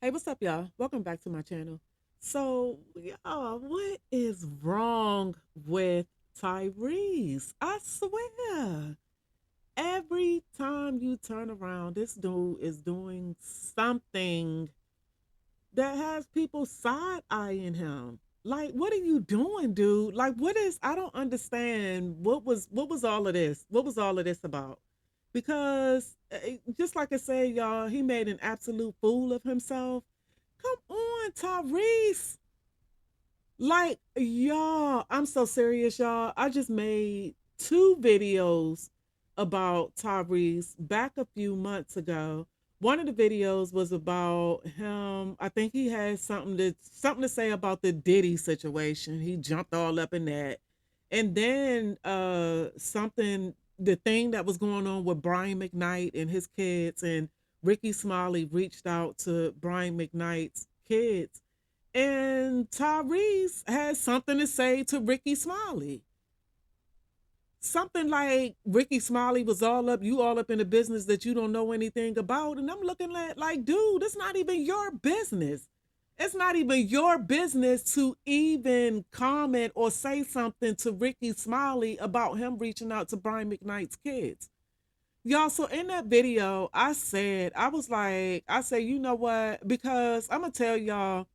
Hey, what's up, y'all? Welcome back to my channel. So, y'all, what is wrong with Tyrese? I swear, every time you turn around, this dude is doing something that has people side eyeing him. Like, what are you doing, dude? Like, what is? I don't understand. What was all of this? What was all of this about? Because just like I said, y'all, he made an absolute fool of himself. Come on, Tyrese. Like, y'all, I'm so serious, y'all. I just made two videos about Tyrese back a few months ago. One of the videos was about him. I think he had something to say about the Diddy situation. He jumped all up in that. And then something the thing that was going on with Brian McKnight and his kids, and Ricky Smiley reached out to Brian McKnight's kids, and Tyrese had something to say to Ricky Smiley. Something like Ricky Smiley was all up in a business that you don't know anything about. And I'm looking at like, dude, it's not even your business. It's not even your business to even comment or say something to Ricky Smiley about him reaching out to Brian McKnight's kids. Y'all, so in that video, I said, you know what? Because I'm going to tell y'all,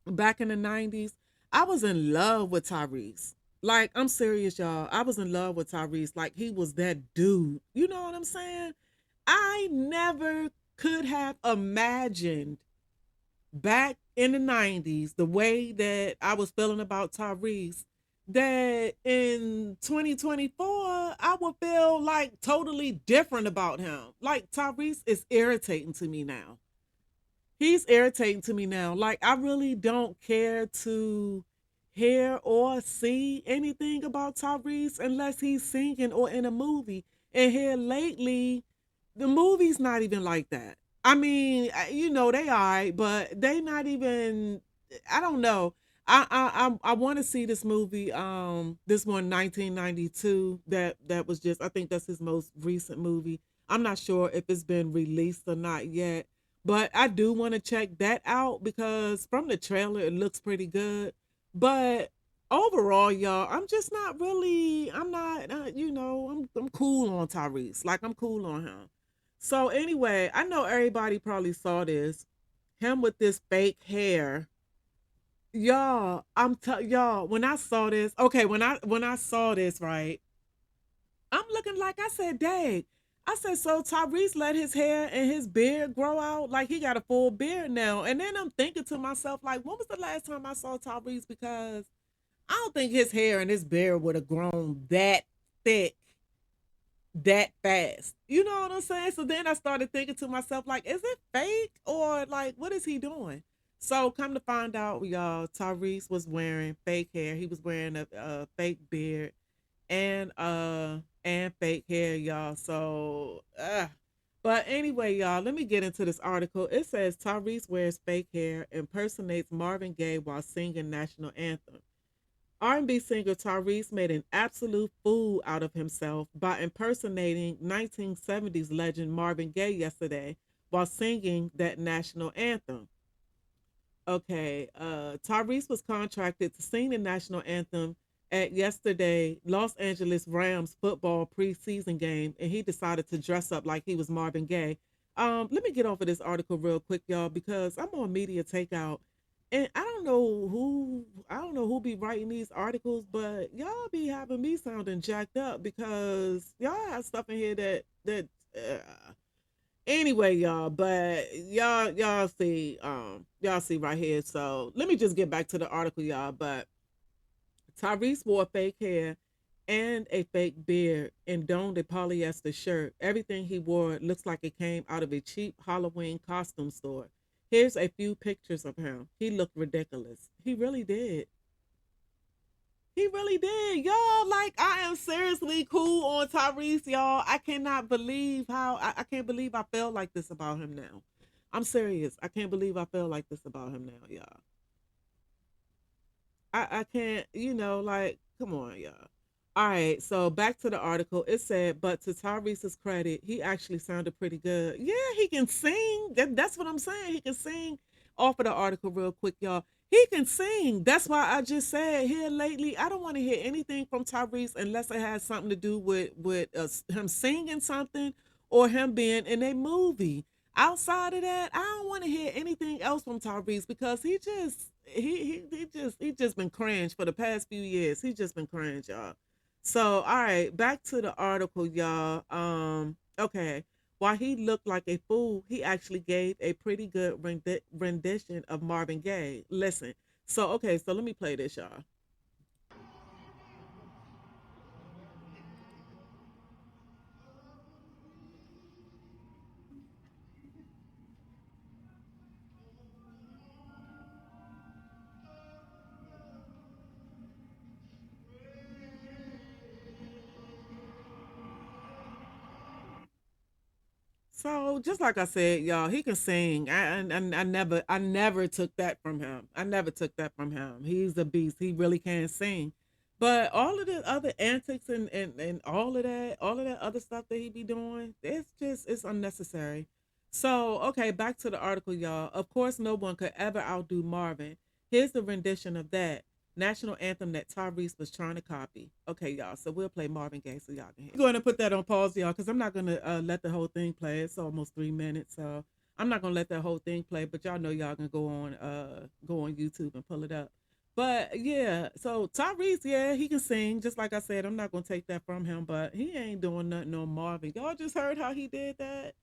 back in the 90s, I was in love with Tyrese. Like, I'm serious, y'all. I was in love with Tyrese. Like, he was that dude. You know what I'm saying? I never could have imagined back in the 90s the way that I was feeling about Tyrese, that in 2024 I would feel like totally different about him. Like, Tyrese is irritating to me now. He's irritating to me now. Like, I really don't care to hear or see anything about Tyrese unless he's singing or in a movie. And here lately, the movie's not even like that. I mean, they are, but they not even. I don't know. I want to see this movie. This one, 1992. That was just. I think that's his most recent movie. I'm not sure if it's been released or not yet, but I do want to check that out because from the trailer it looks pretty good. But overall, y'all, I'm just not really. I'm not. I'm cool on Tyrese. Like, I'm cool on him. So anyway, I know everybody probably saw this. Him with this fake hair. Y'all, when I saw this, okay, when I saw this, right, I'm looking like, I said, dang. I said, so Tyrese let his hair and his beard grow out, like he got a full beard now. And then I'm thinking to myself, like, when was the last time I saw Tyrese? Because I don't think his hair and his beard would have grown that thick that fast. You know what I'm saying? So then I started thinking to myself, like, is it fake or like what is he doing? So come to find out, y'all, Tyrese was wearing fake hair. He was wearing a fake beard and fake hair, y'all. So but anyway, y'all, let me get into this article. It says Tyrese wears fake hair, impersonates Marvin Gaye while singing national anthem. R&B singer Tyrese made an absolute fool out of himself by impersonating 1970s legend Marvin Gaye yesterday while singing that national anthem. Okay, Tyrese was contracted to sing the national anthem at yesterday Los Angeles Rams football preseason game, and he decided to dress up like he was Marvin Gaye. Let me get off of this article real quick, y'all, because I'm on Media Takeout, and I don't know who be writing these articles, but y'all be having me sounding jacked up because y'all have stuff in here that. Anyway, y'all, but y'all see right here. So let me just get back to the article, y'all. But Tyrese wore fake hair and a fake beard and donned a polyester shirt. Everything he wore looks like it came out of a cheap Halloween costume store. Here's a few pictures of him. He looked ridiculous. He really did. He really did. Y'all, like, I am seriously cool on Tyrese, y'all. I can't believe I feel like this about him now. I'm serious. I can't believe I feel like this about him now, y'all. I can't, like, come on, y'all. All right, so back to the article. It said, but to Tyrese's credit, he actually sounded pretty good. Yeah, he can sing. That's what I'm saying. He can sing. Off of the article, real quick, y'all. He can sing. That's why I just said here lately, I don't want to hear anything from Tyrese unless it has something to do with him singing something or him being in a movie. Outside of that, I don't want to hear anything else from Tyrese because he just been cringe for the past few years. He just been cringe, y'all. So, all right, back to the article, y'all. Okay. While he looked like a fool, he actually gave a pretty good rendition of Marvin Gaye. Listen. So, okay, so let me play this, y'all. So just like I said, y'all, he can sing. I never took that from him. I never took that from him. He's a beast. He really can sing. But all of the other antics and all of that other stuff that he be doing, it's unnecessary. So okay, back to the article, y'all. Of course, no one could ever outdo Marvin. Here's the rendition of that national anthem that Tyrese was trying to copy. Okay, y'all. So we'll play Marvin Gaye so y'all can hear. I'm going to put that on pause, y'all, because I'm not going to let the whole thing play. It's almost 3 minutes, so I'm not going to let that whole thing play. But y'all know y'all can go on YouTube and pull it up. But yeah, so Tyrese, yeah, he can sing. Just like I said, I'm not going to take that from him, but he ain't doing nothing on Marvin. Y'all just heard how he did that?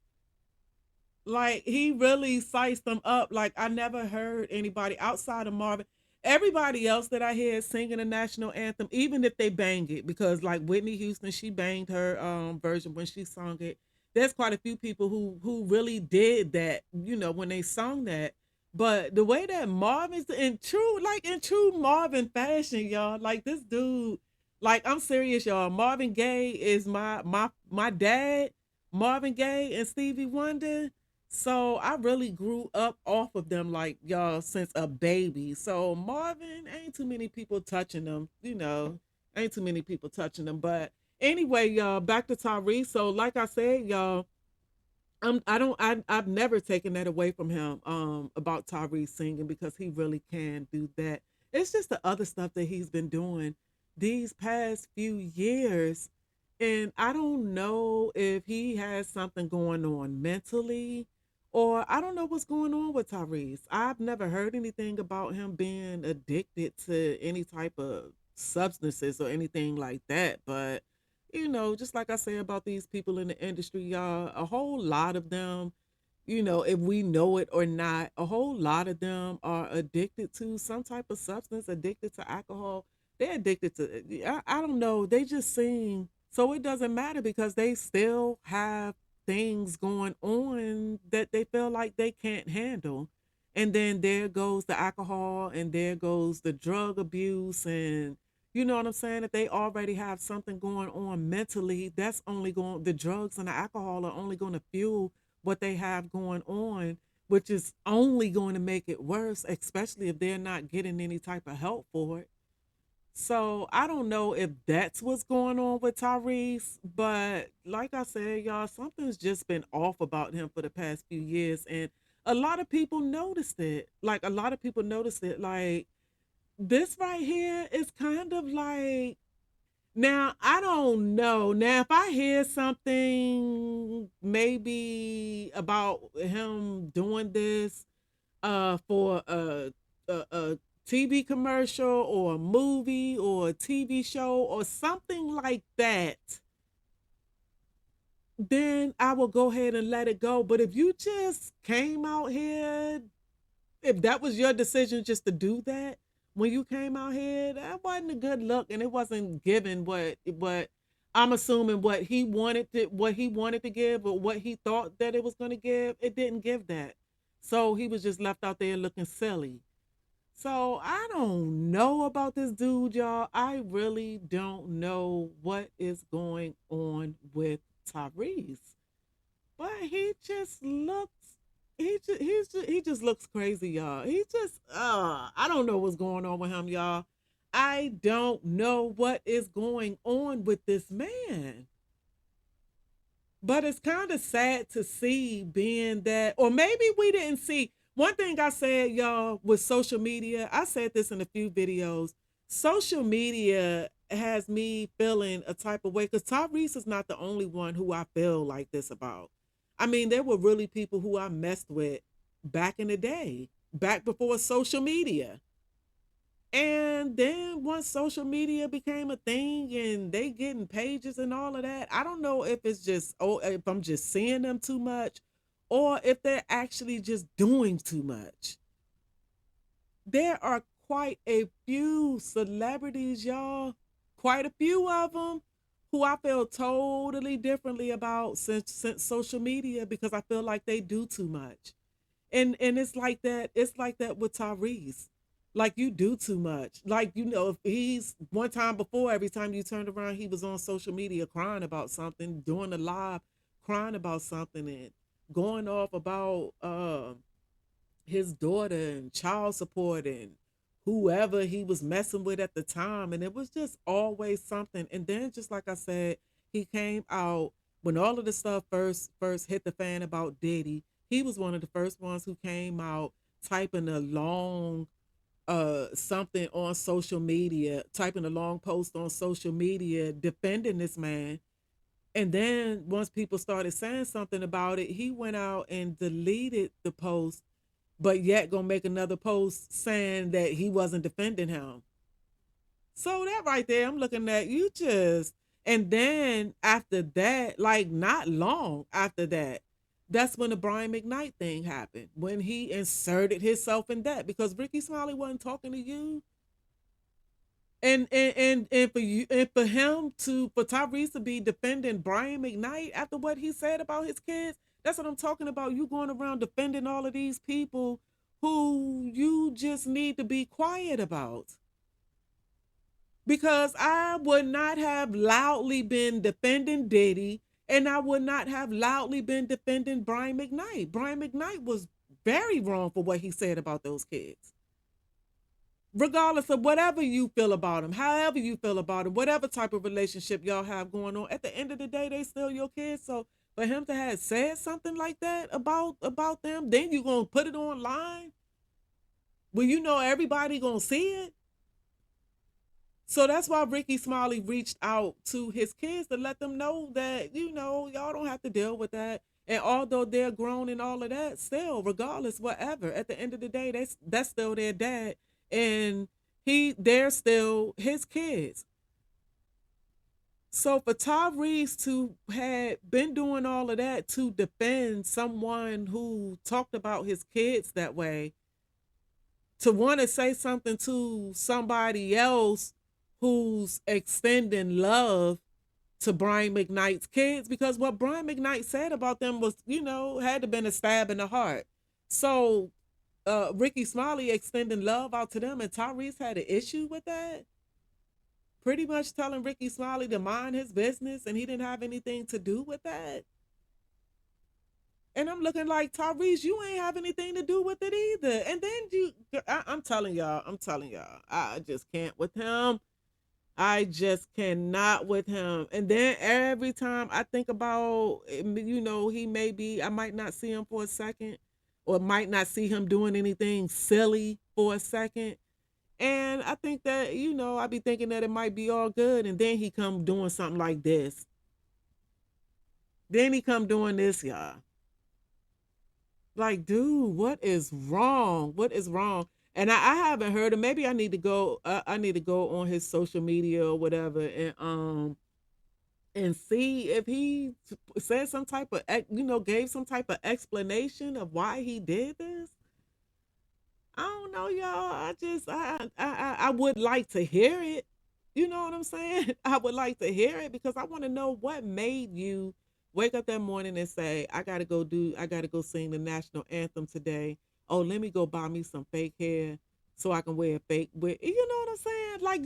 Like he really sized them up. Like I never heard anybody outside of Marvin. Everybody else that I hear singing the national anthem, even if they bang it, because like Whitney Houston, she banged her version when she sung it. There's quite a few people who really did that, when they sung that. But the way that Marvin's in true Marvin fashion, y'all, like this dude, like I'm serious, y'all. Marvin Gaye is my dad. Marvin Gaye and Stevie Wonder, so I really grew up off of them like y'all since a baby. So Marvin, ain't too many people touching them. Ain't too many people touching them. But anyway, y'all, back to Tyrese. So like I said, y'all, I've never taken that away from him about Tyrese singing because he really can do that. It's just the other stuff that he's been doing these past few years, and I don't know if he has something going on mentally, or I don't know what's going on with Tyrese. I've never heard anything about him being addicted to any type of substances or anything like that, but just like I say about these people in the industry, y'all, a whole lot of them, if we know it or not, a whole lot of them are addicted to some type of substance, addicted to alcohol. They're addicted to, I don't know, they just seem, so it doesn't matter because they still have things going on that they feel like they can't handle. And then there goes the alcohol and there goes the drug abuse, and you know what I'm saying? If they already have something going on mentally, that's only going, the drugs and the alcohol are only going to fuel what they have going on, which is only going to make it worse, especially if they're not getting any type of help for it. So I don't know if that's what's going on with Tyrese, but like I said, y'all, something's just been off about him for the past few years. And a lot of people noticed it. Like, a lot of people noticed it. Like, this right here is kind of like, now I don't know. Now if I hear something maybe about him doing this for a TV commercial or a movie or a TV show or something like that, then I will go ahead and let it go. But if you just came out here, if that was your decision just to do that when you came out here, that wasn't a good look, and it wasn't given what I'm assuming what he wanted to give or what he thought that it was going to give. It didn't give that, so he was just left out there looking silly. So I don't know about this dude, y'all. I really don't know what is going on with Tyrese, but he just looks crazy, y'all. He just I don't know what's going on with him, y'all. I don't know what is going on with this man. But it's kind of sad to see, being that, or maybe we didn't see. One thing I said, y'all, with social media, I said this in a few videos. Social media has me feeling a type of way because Tyrese is not the only one who I feel like this about. I mean, there were really people who I messed with back in the day, back before social media. And then once social media became a thing and they getting pages and all of that, I don't know if it's just, oh, if I'm just seeing them too much or if they're actually just doing too much. There are quite a few celebrities, y'all, quite a few of them who I feel totally differently about since social media because I feel like they do too much. And it's like that. It's like that with Tyrese. Like, you do too much. Like, if he's one time before, every time you turned around, he was on social media crying about something, doing a live, crying about something, and going off about his daughter and child support and whoever he was messing with at the time. And it was just always something. And then, just like I said, he came out when all of the stuff first hit the fan about Diddy. He was one of the first ones who came out typing a long something on social media, typing a long post on social media defending this man. And then once people started saying something about it, he went out and deleted the post, but yet gonna make another post saying that he wasn't defending him. So that right there, I'm looking at you just. And then after that, like not long after that, that's when the Brian McKnight thing happened. When he inserted himself in that because Ricky Smiley wasn't talking to you. And for you and for him to for Tyrese to be defending Brian McKnight after what he said about his kids, that's what I'm talking about. You going around defending all of these people who you just need to be quiet about. Because I would not have loudly been defending Diddy, and I would not have loudly been defending Brian McKnight. Brian McKnight was very wrong for what he said about those kids. Regardless of whatever you feel about him, however you feel about him, whatever type of relationship y'all have going on, at the end of the day, they still your kids. So for him to have said something like that about them, then you gonna put it online when you know everybody gonna see it. So that's why Ricky Smiley reached out to his kids to let them know that, y'all don't have to deal with that. And although they're grown and all of that, still, regardless, whatever, at the end of the day, that's still their dad. And they're still his kids. So for Tyrese to had been doing all of that to defend someone who talked about his kids that way, to want to say something to somebody else who's extending love to Brian McKnight's kids, because what Brian McKnight said about them was, had to been a stab in the heart. So Ricky Smiley extending love out to them, and Tyrese had an issue with that, pretty much telling Ricky Smiley to mind his business, and he didn't have anything to do with that. And I'm looking like, Tyrese, you ain't have anything to do with it either. And then I'm telling y'all, I just can't with him. I just cannot with him. And then every time I think about, I might not see him for a second, or might not see him doing anything silly for a second. And I think that, I be thinking that it might be all good. And then he come doing something like this. Then he come doing this, y'all. Like, dude, what is wrong? What is wrong? And I haven't heard him. Maybe I need to go. I need to go on his social media or whatever, and see if he said some type of, gave some type of explanation of why he did this. I don't know, y'all. I would like to hear it. You know what I'm saying? I would like to hear it because I want to know what made you wake up that morning and say, I gotta go sing the national anthem today. Oh, let me go buy me some fake hair so I can wear a fake wig. You know what I'm saying? Like,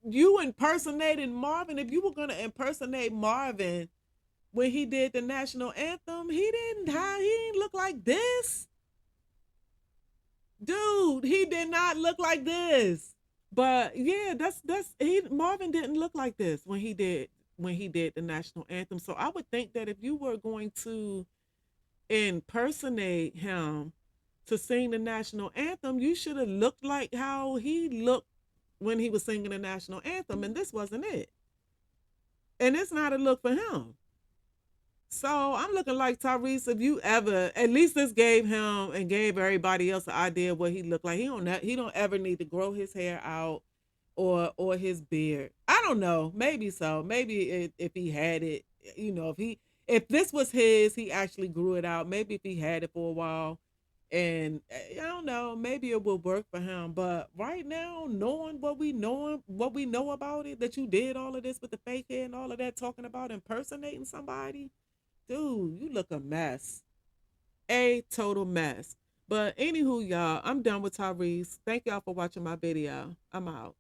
you impersonated Marvin. If you were gonna impersonate Marvin when he did the national anthem, he didn't look like this. Dude, he did not look like this. But yeah, that's he Marvin didn't look like this when he did the national anthem. So I would think that if you were going to impersonate him to sing the national anthem, you should have looked like how he looked when he was singing the national anthem, and this wasn't it. And it's not a look for him. So I'm looking like Tyrese. If you ever, at least this gave him and gave everybody else an idea of what he looked like. He don't ever need to grow his hair out or his beard. I don't know. Maybe so. Maybe if he had it, if this was his, he actually grew it out. Maybe if he had it for a while, and I don't know, maybe it will work for him. But right now, knowing what we know about it, that you did all of this with the fake hair and all of that, talking about impersonating somebody, dude, you look a mess. A total mess. But anywho, y'all, I'm done with Tyrese. Thank y'all for watching my video. I'm out.